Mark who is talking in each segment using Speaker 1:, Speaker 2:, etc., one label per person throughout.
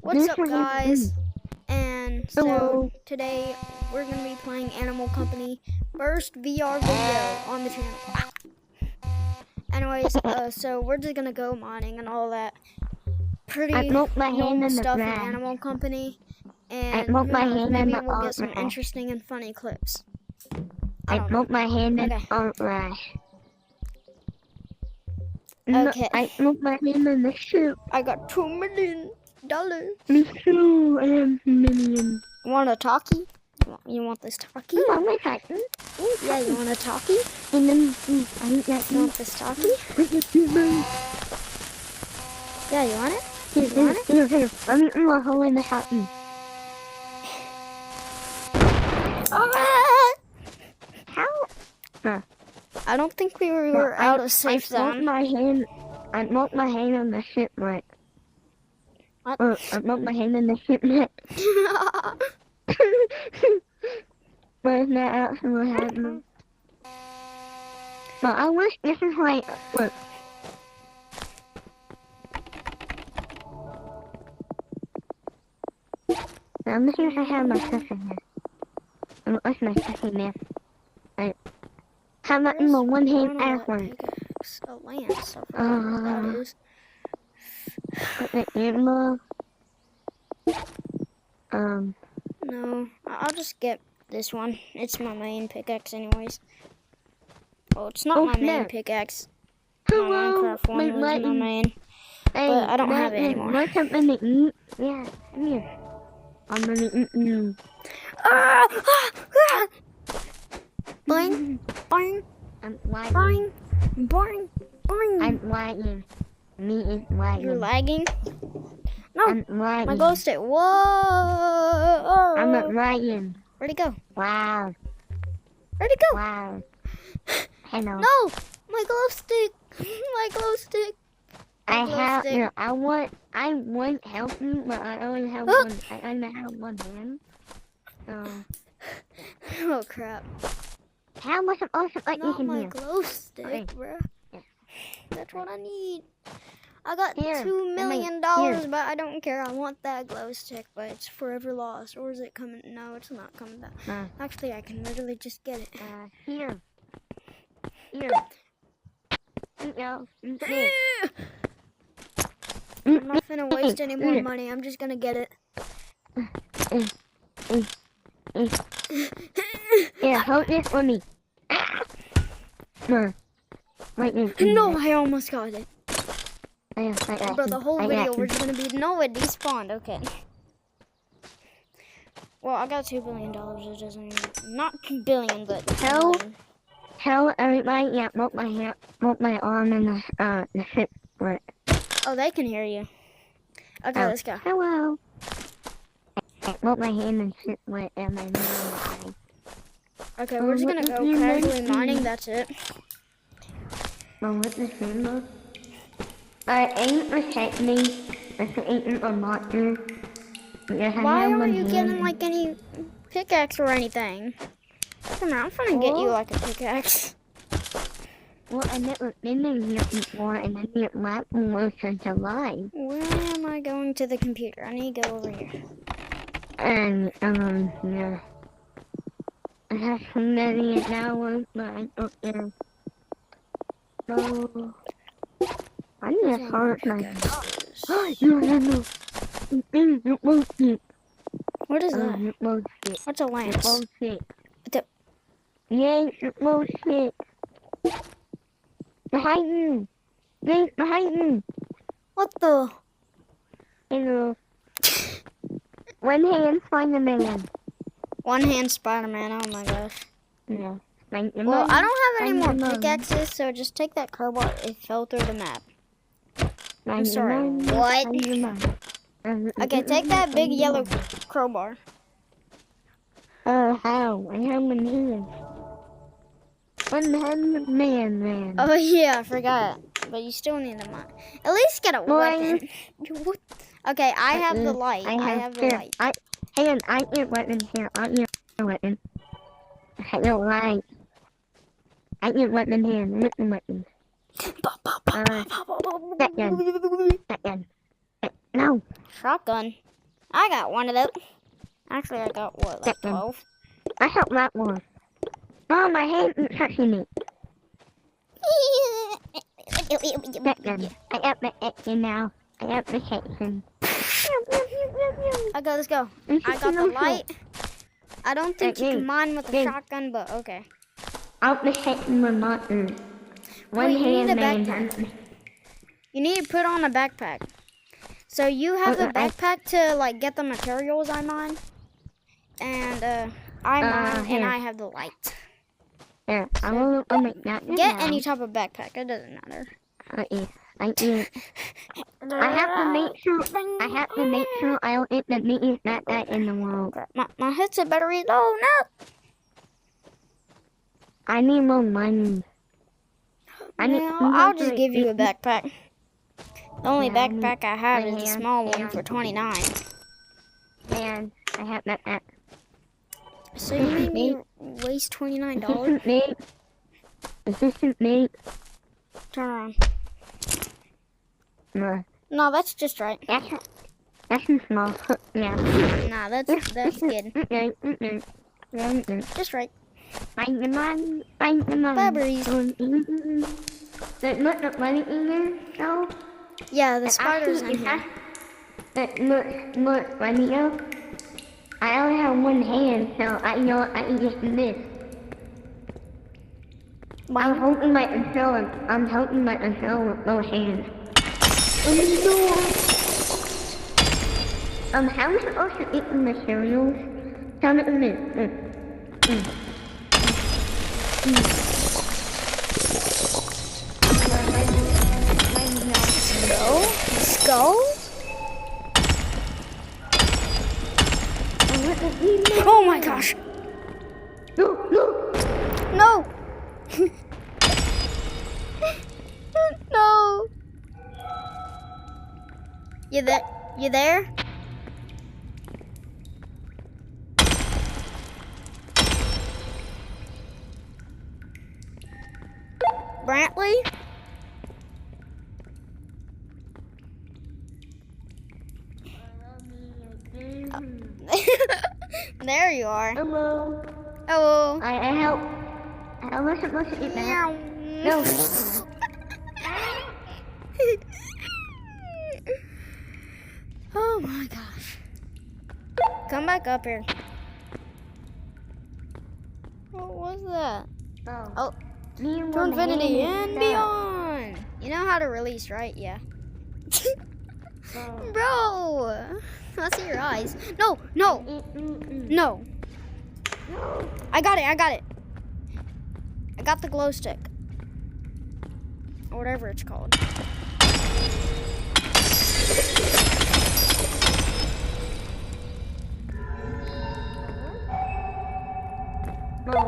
Speaker 1: What's up, guys? And so
Speaker 2: Hello.
Speaker 1: today we're gonna be playing Animal Company first VR video on the channel. Anyways, so we're just gonna go mining and all that pretty normal stuff in Animal Company, and who knows, maybe we'll get some interesting and funny clips. I
Speaker 2: put my hand in the trash.
Speaker 1: Okay.
Speaker 2: I put my hand in the soup.
Speaker 1: I got $2 million.
Speaker 2: Me too. I have $2 million.
Speaker 1: Want a talkie? You want this talkie?
Speaker 2: I want my talkie.
Speaker 1: Yeah, you want a talkie?
Speaker 2: And then I
Speaker 1: want this talkie? Yeah, you want it?
Speaker 2: You want it? Here. Let me put a hole in the talkie. How?
Speaker 1: I don't think we were out of safe zone.
Speaker 2: I put my hand on the shipwreck.
Speaker 1: What?
Speaker 2: I put my hand in the shipwreck. But it's not actually what happened. But I wish this is like, look. Now I'm just gonna have my stuff in here. And what's my stuff in there? Right. How about in the one hand backwards?
Speaker 1: A lance. That is.
Speaker 2: Put the ammo.
Speaker 1: No, I'll just get this one. It's my main pickaxe, anyways. Well, it's not my main pickaxe. My Minecraft one was my main. But I don't have it anymore.
Speaker 2: Want something to eat? Yeah, come here. I'm gonna eat you.
Speaker 1: Boing, boing,
Speaker 2: I'm
Speaker 1: boing, boing, boing.
Speaker 2: I'm lagging. Me is lagging.
Speaker 1: You're lagging? No,
Speaker 2: I'm lagging.
Speaker 1: my glow stick. Whoa!
Speaker 2: I'm not lagging.
Speaker 1: Where'd it go?
Speaker 2: Wow.
Speaker 1: Where'd it go?
Speaker 2: Wow. Hello.
Speaker 1: No, my glow stick. My glow stick.
Speaker 2: I want help you, but I only have one. I only have one hand. So.
Speaker 1: Oh crap.
Speaker 2: How much of awesome like
Speaker 1: Not
Speaker 2: you
Speaker 1: my
Speaker 2: here?
Speaker 1: glow stick,
Speaker 2: Okay.
Speaker 1: bruh.
Speaker 2: Yeah.
Speaker 1: That's what I need. I got
Speaker 2: Here,
Speaker 1: $2 million,
Speaker 2: here.
Speaker 1: but I don't care. I want that glow stick, but it's forever lost. Or is it coming? No, it's not coming back. Actually, I can literally just get it.
Speaker 2: Here. Here. Here.
Speaker 1: I'm not gonna waste any more money. I'm just gonna get it.
Speaker 2: Yeah, hold this for me.
Speaker 1: No, I almost got it. Bro, the whole
Speaker 2: I
Speaker 1: video we're just gonna be no, it despawned. Okay. Well, I got $2 billion. It doesn't even, not 2 billion, but
Speaker 2: tell everybody, yeah, put my arm in the ship for it.
Speaker 1: Oh, they can hear you. Okay, let's go.
Speaker 2: Hello. I put my hand in ship with it and my arm.
Speaker 1: Okay, we're just gonna go casually mining. That's it.
Speaker 2: Well, what's the symbol? I ain't protecting. I ain't a monster.
Speaker 1: Why aren't you getting like any pickaxe or anything? Come here, I'm gonna get you like a pickaxe.
Speaker 2: Well, I never been in here before, and I didn't like most of July.
Speaker 1: Where am I going to the computer? I need to go over here.
Speaker 2: And, yeah. I have so many hours, but I don't know. So, I need to start my... No. You bullshit.
Speaker 1: What is that?
Speaker 2: Bullshit.
Speaker 1: What's a lance?
Speaker 2: Bullshit. Yes, bullshit. Behind you. Yes, behind you.
Speaker 1: What the?
Speaker 2: Hello. One hand Spider-Man.
Speaker 1: One hand Spider-Man, oh my gosh.
Speaker 2: Yeah.
Speaker 1: Well, I don't have any more pickaxes, so just take that crowbar. It fell through the map. I'm sorry. What? Okay, take that big yellow crowbar.
Speaker 2: How? I have one hand. One hand man.
Speaker 1: Oh yeah, I forgot. But you still need a mine. At least get a weapon. Okay, I have the light. I have the light.
Speaker 2: I get weapon here. I get weapon. I get light. I get weapon here. Weapon. Shotgun.
Speaker 1: shotgun. I got one of those. Actually, I got what, like 12?
Speaker 2: I have that one. Oh, my hand is touching me. Second. I got the action now. I got the section.
Speaker 1: Okay, let's go. I got the light. I don't think you can mine with a shotgun, but okay.
Speaker 2: Out the section with monsters. One hand man.
Speaker 1: You need to put on a backpack. So you have the backpack to like get the materials I mine, and I mine, and I have the light.
Speaker 2: Yeah, I will make that.
Speaker 1: Get any type of backpack. It doesn't matter.
Speaker 2: I have to make sure I don't get the biggest backpack in the world.
Speaker 1: My headset battery. Oh no!
Speaker 2: I need more money.
Speaker 1: I'll just give you a backpack. The only backpack I have is the small one for $29.
Speaker 2: And I have that.
Speaker 1: So you made me waste $29?
Speaker 2: Assistant mate.
Speaker 1: Turn
Speaker 2: No.
Speaker 1: around. No, that's just right.
Speaker 2: That's too small. Yeah.
Speaker 1: Nah, that's good. Just right.
Speaker 2: Find the money.
Speaker 1: Batteries.
Speaker 2: Look, money in there, so.
Speaker 1: Yeah, the spider's in here.
Speaker 2: Look, Radio. I only have one hand, so I know I can just do this. I'm holding my controller with both hands. How am I supposed to eat the materials? Tell me this. Let's go.
Speaker 1: Oh my gosh.
Speaker 2: No.
Speaker 1: No. No. You there? Brantley? There you are.
Speaker 2: Hello.
Speaker 1: Hello.
Speaker 2: I help. I was supposed to eat that. No.
Speaker 1: Oh my gosh. Come back up here. What was that? Oh. To infinity and beyond. You know how to release, right? Yeah. Bro. I see your eyes. No. I got it. I got the glow stick. Or whatever it's called.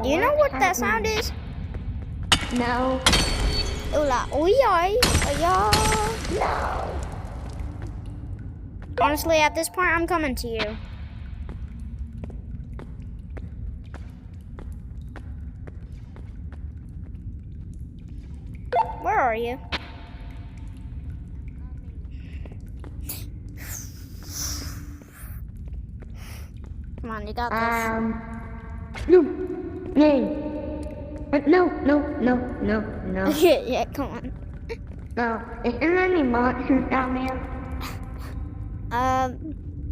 Speaker 1: Do you know what that sound is?
Speaker 2: No.
Speaker 1: No. Honestly, at this point, I'm coming to you. Where are you? Come on, you got this.
Speaker 2: No.
Speaker 1: Yeah, come on.
Speaker 2: No. Is there any monsters down there?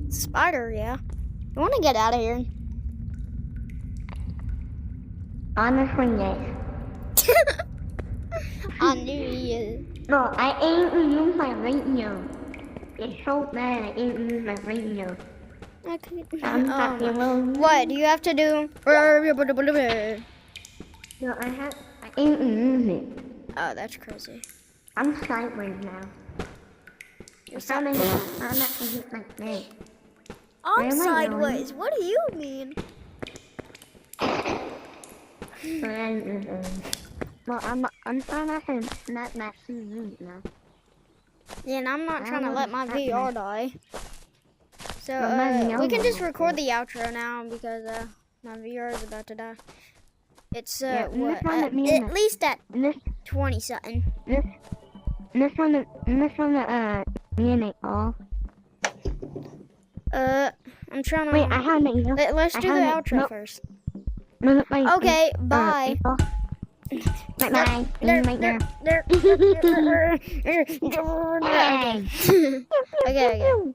Speaker 1: Spider, yeah. You want to get out of here?
Speaker 2: Honestly, yes.
Speaker 1: I knew you.
Speaker 2: No, I ain't use my radio. It's so bad I ain't use my radio.
Speaker 1: Okay.
Speaker 2: What
Speaker 1: do you have to do?
Speaker 2: No, I ain't use it.
Speaker 1: Oh, that's crazy.
Speaker 2: I'm sideways now. I'm not gonna hit my neck.
Speaker 1: I'm sideways. What do you mean?
Speaker 2: Well, I'm trying not to snap my TV now.
Speaker 1: Yeah, and I'm not trying to let my VR die. So, we can just record the outro now because, my VR is about to die. It's, at least at 20 something.
Speaker 2: This one, me and it all.
Speaker 1: I'm trying to.
Speaker 2: Wait, I have it.
Speaker 1: Let's do the outro first.
Speaker 2: No,
Speaker 1: Okay, bye.
Speaker 2: Bye. Right there.
Speaker 1: Okay. Okay.